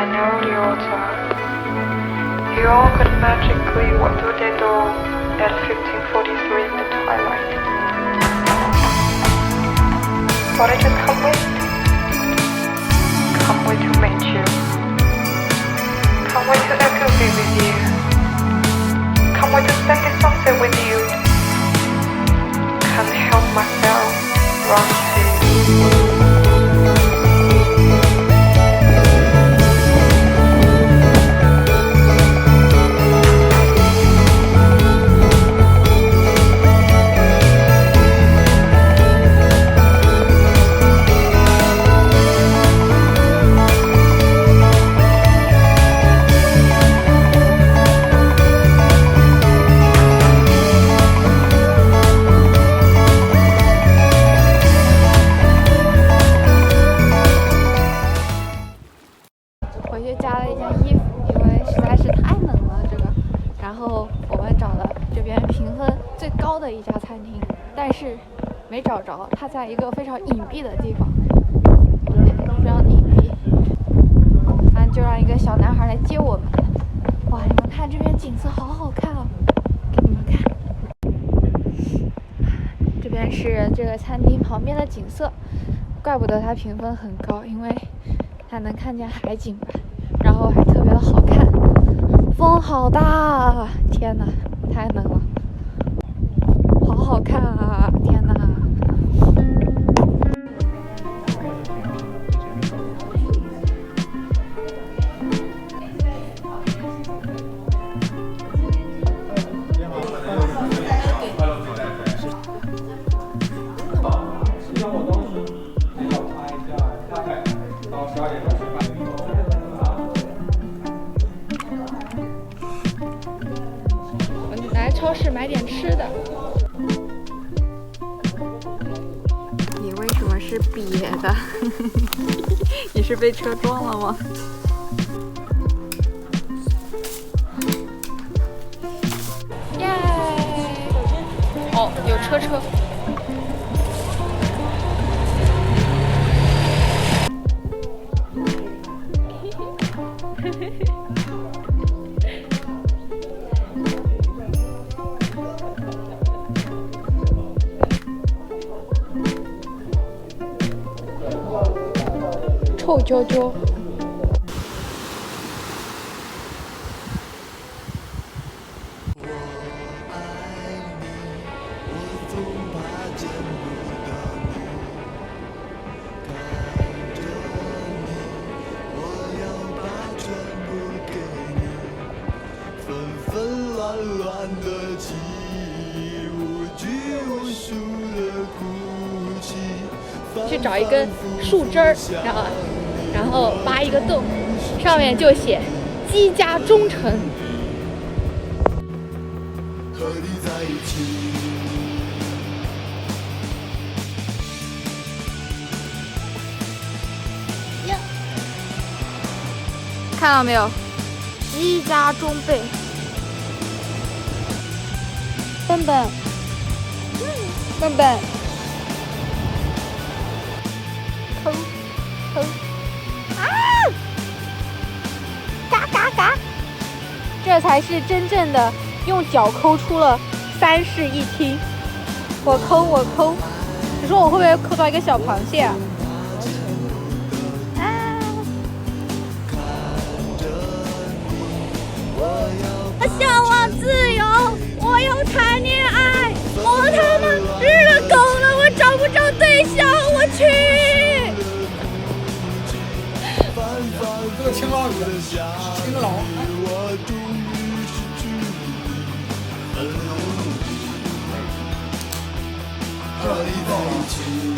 I know the altar. You all could magically walk through the door at 15:43 in the twilight. But I just can't wait. Can't wait to meet you. Can't wait to echo be with you. Can't wait to spend this sunset with you. Can't help myself, run to you. 回去加了一件衣服，因为实在是太冷了这个。然后我们找了这边评分最高的一家餐厅，但是没找着，它在一个非常隐蔽的地方，非常隐蔽。反正就让一个小男孩来接我们。哇，你们看这边景色好好看哦，给你们看。这边是这个餐厅旁边的景色，怪不得它评分很高，因为它能看见海景吧，然后还特别的好看，风好大，天哪，太冷了，好好看啊，天哪！来超市买点吃的。你为什么是瘪的？你是被车撞了吗？耶！哦，有车。臭啾啾。去找一根树枝儿，然后挖一个洞，上面就写“姬家忠诚”。和你在一起。呀，看到没有？姬家中备。笨笨，笨笨。抠啊！嘎嘎嘎！这才是真正的用脚抠出了三室一厅。我抠，你说我会不会抠到一个小螃蟹啊？我向往自由，我要谈恋爱，我他妈日了狗了，我找不着对象，我去！这个青捞鱼，青捞。和你在一起。